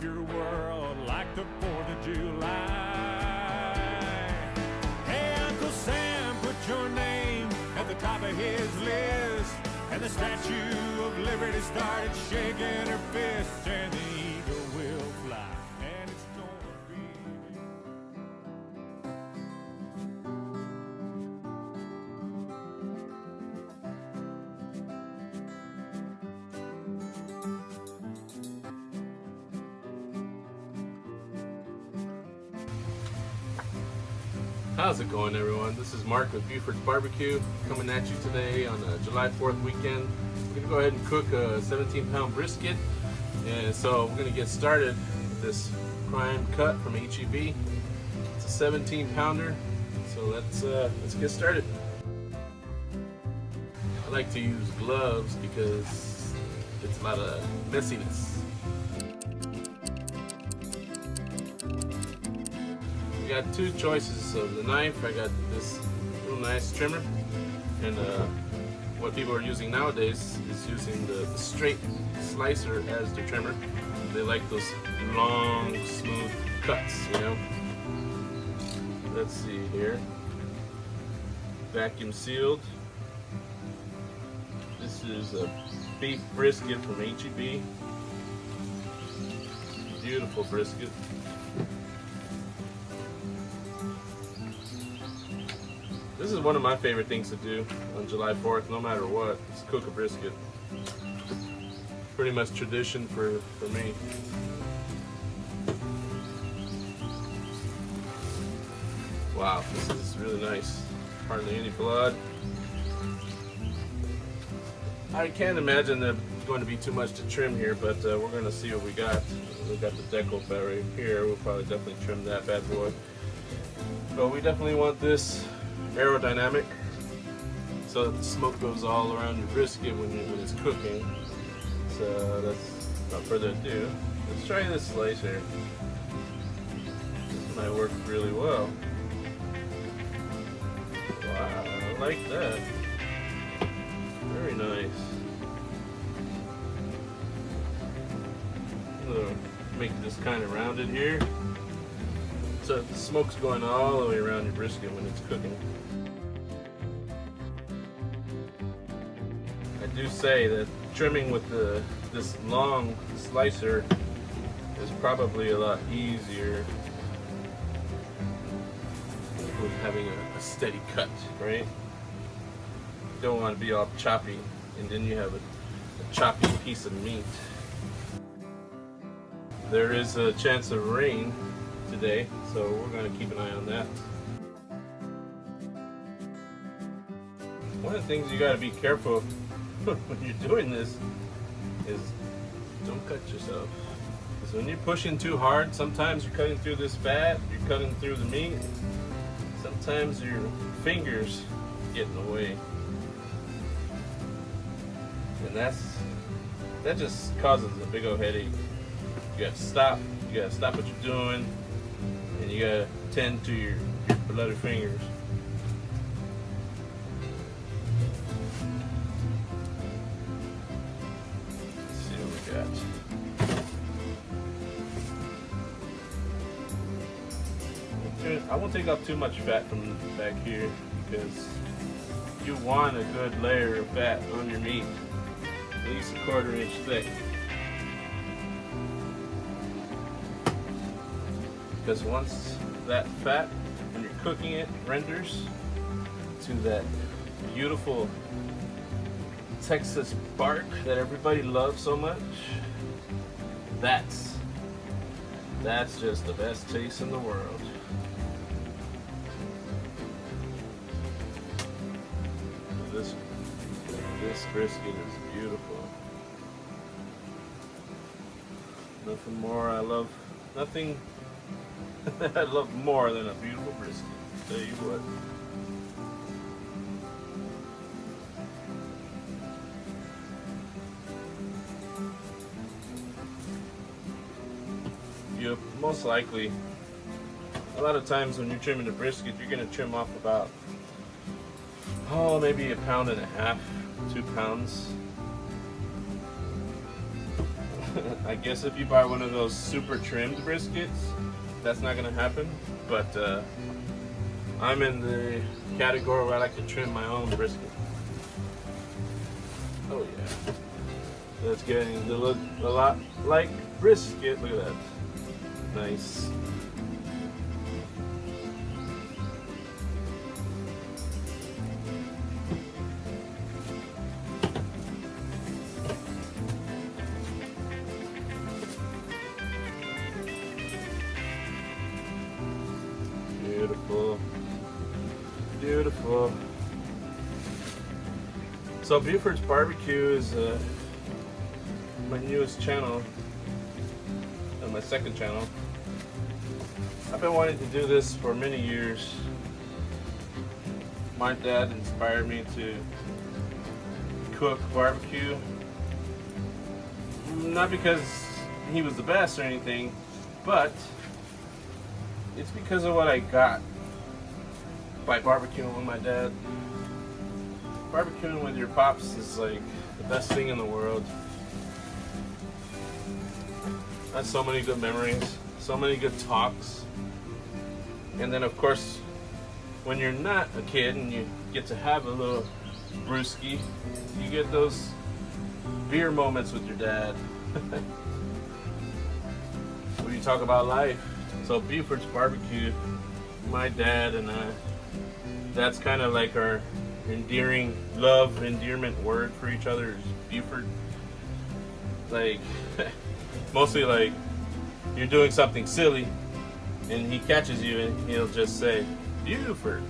your world like the 4th of July. Hey, Uncle Sam, put your name at the top of his list. And the Statue of Liberty started shaking her fists, and the eagle will fly, and it's gonna be. How's it going, everyone? This is Mark with Buford's Barbecue coming at you today on July 4th weekend. We're going to go ahead and cook a 17-pound brisket, and so we're going to get started with this prime cut from HEB. It's a 17-pounder, so let's get started. I like to use gloves because it's a lot of messiness. I got two choices of the knife. I got this real nice trimmer, and what people are using nowadays is using the straight slicer as the trimmer. They like those long, smooth cuts, you know. Let's see here. Vacuum sealed. This is a beef brisket from HEB. Beautiful brisket. This is one of my favorite things to do on July 4th, no matter what, is cook a brisket. Pretty much tradition for me. Wow, this is really nice. Hardly any blood. I can't imagine there's going to be too much to trim here, but we're going to see what we got. We got the decal fat right here. We'll probably definitely trim that bad boy. But we definitely want this aerodynamic, so that the smoke goes all around your brisket when it's cooking. So that's without further ado, let's try this slicer. This might work really well. Wow, I like that. Very nice. I'm gonna make this kind of rounded here, so the smoke's going all the way around your brisket when it's cooking. I do say that trimming with this long slicer is probably a lot easier with having a steady cut, right? You don't want to be all choppy, and then you have a choppy piece of meat. There is a chance of rain today, so we're going to keep an eye on that. One of the things you got to be careful of when you're doing this is don't cut yourself. Because when you're pushing too hard, sometimes you're cutting through this fat, you're cutting through the meat. Sometimes your fingers get in the way, and that just causes a big old headache. You gotta stop. You gotta stop what you're doing, and you gotta tend to your bloody fingers. Let's see what we got. I won't take off too much fat from back here, because you want a good layer of fat on your meat, at least a 1/4 inch thick. Because once that fat, when you're cooking it, renders to that beautiful Texas bark that everybody loves so much, that's just the best taste in the world. This brisket is beautiful. Nothing more I love more than a beautiful brisket. Tell you what. You most likely, a lot of times when you're trimming a brisket, you're going to trim off about, maybe 1.5 pounds, 2 pounds. I guess if you buy one of those super trimmed briskets, that's not gonna happen. But I'm in the category where I like to trim my own brisket. Oh yeah. That's getting to look a lot like brisket. Look at that. Nice. Beautiful. Beautiful. So Buford's Barbecue is my newest channel, and my second channel. I've been wanting to do this for many years. My dad inspired me to cook barbecue. Not because he was the best or anything, but it's because of what I got by barbecuing with my dad. Barbecuing with your pops is like the best thing in the world. I had so many good memories, so many good talks. And then of course, when you're not a kid and you get to have a little brewski, you get those beer moments with your dad. When you talk about life. So Buford's Barbecue, my dad and I, that's kind of like our endearing endearment word for each other is Buford. Like, mostly like you're doing something silly and he catches you and he'll just say, Buford.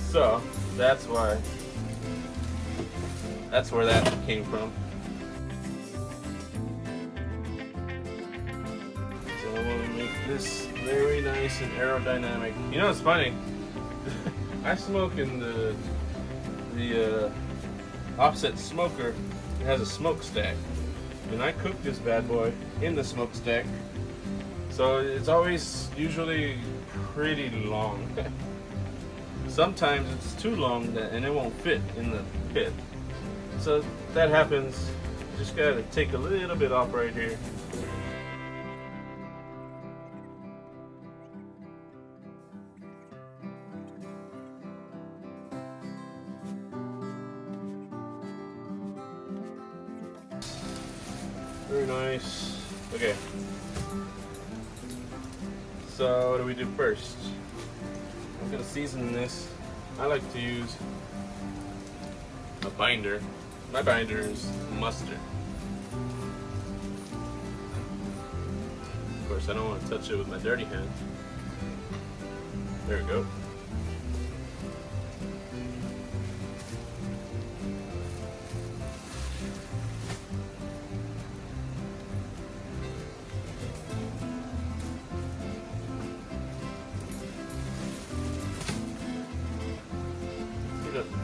So that's where that came from. So I want to make this very nice and aerodynamic. You know, it's funny. I smoke in the offset smoker. It has a smokestack, and I cook this bad boy in the smokestack. So it's always usually pretty long. Sometimes it's too long and it won't fit in the pit. So that happens. Just gotta take a little bit off right here. Very nice. Okay. So what do we do first? I'm gonna season this. I like to use a binder. My binder is mustard. Of course, I don't want to touch it with my dirty hand. There we go.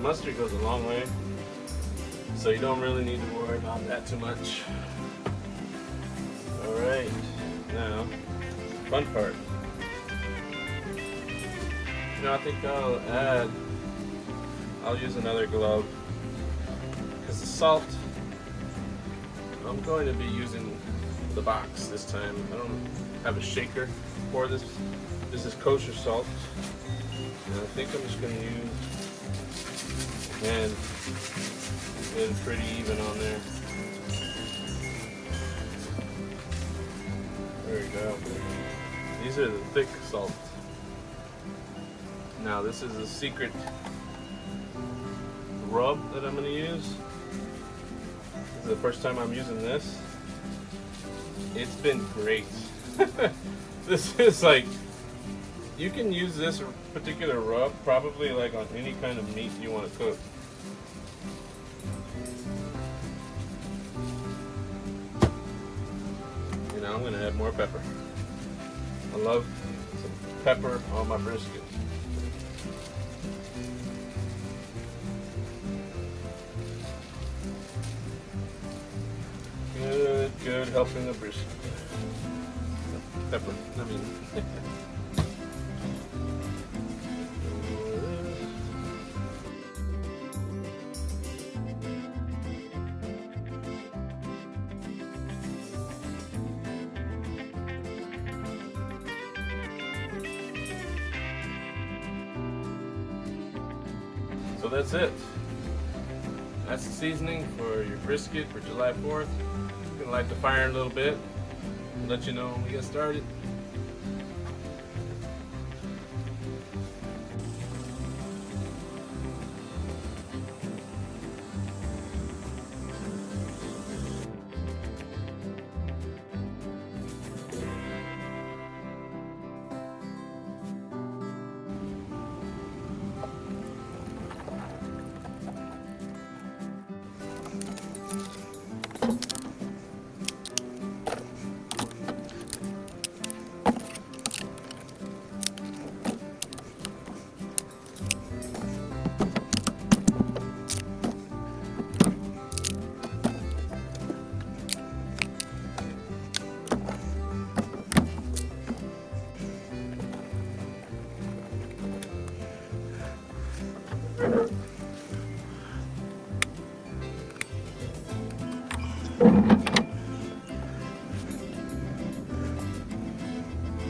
Mustard goes a long way, so you don't really need to worry about that too much. Alright, now, fun part. You know, I think I'll use another glove, because the salt, I'm going to be using the box this time. I don't have a shaker for this. This is kosher salt, and I think I'm just going to use, and it's been pretty even on there. There we go. These are the thick salt. Now this is a secret rub that I'm going to use. This is the first time I'm using this. It's been great. This is like, you can use this particular rub probably like on any kind of meat you want to cook. And now I'm going to add more pepper. I love some pepper on my brisket. Good helping the brisket. Pepper, I mean. that's it. That's the seasoning for your brisket for July 4th. I'm gonna light the fire in a little bit and let you know when we get started.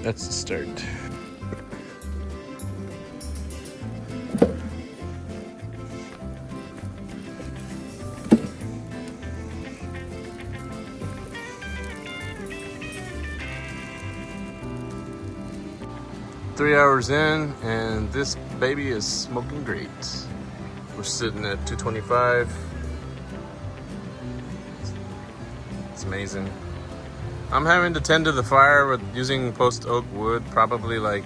That's the start. Three hours in, and this baby is smoking great. We're sitting at 225. It's amazing. I'm having to tend to the fire with using post oak wood probably like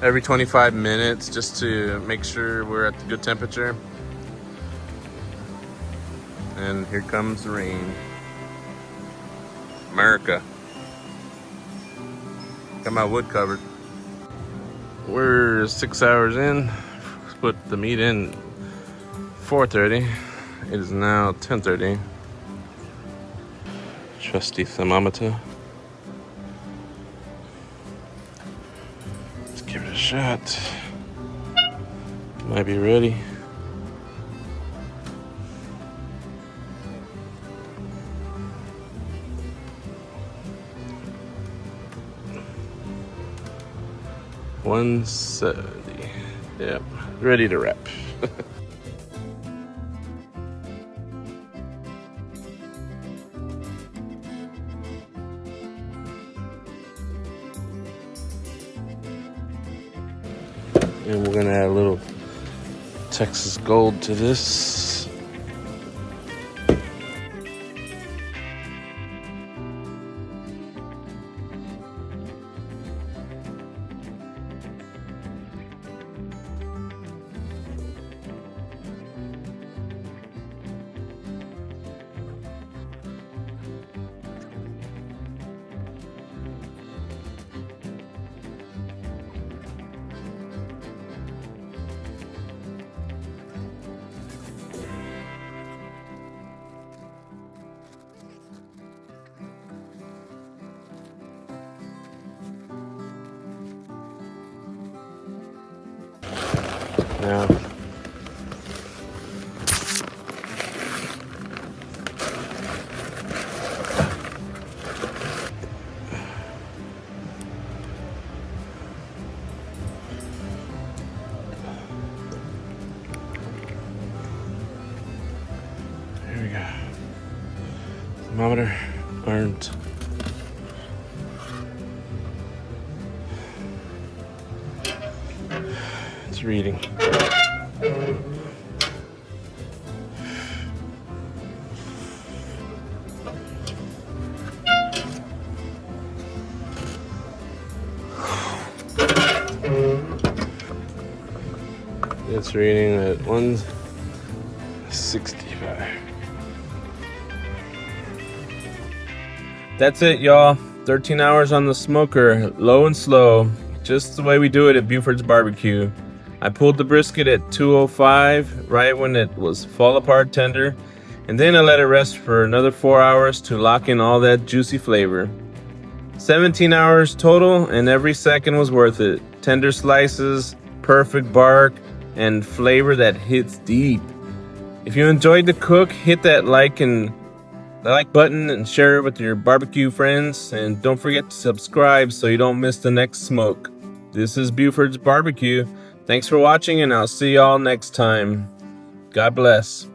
every 25 minutes just to make sure we're at the good temperature. And here comes the rain. America. Got my wood covered. We're 6 hours in. Put the meat in 4:30. It is now 10:30. Trusty thermometer. Let's give it a shot. Might be ready. $170. Yep, ready to wrap. And we're gonna add a little Texas Gold to this. Now, here we go. Thermometer burned. It's reading. It's reading at 165. That's it, y'all. 13 hours on the smoker, low and slow, just the way we do it at Buford's Barbecue. I pulled the brisket at 205, right when it was fall apart tender, and then I let it rest for another 4 hours to lock in all that juicy flavor. 17 hours total, and every second was worth it. Tender slices, perfect bark, and flavor that hits deep. If you enjoyed the cook, hit that like button and share it with your barbecue friends, and don't forget to subscribe so you don't miss the next smoke. This is Buford's Barbecue. Thanks for watching, and I'll see y'all next time. God bless.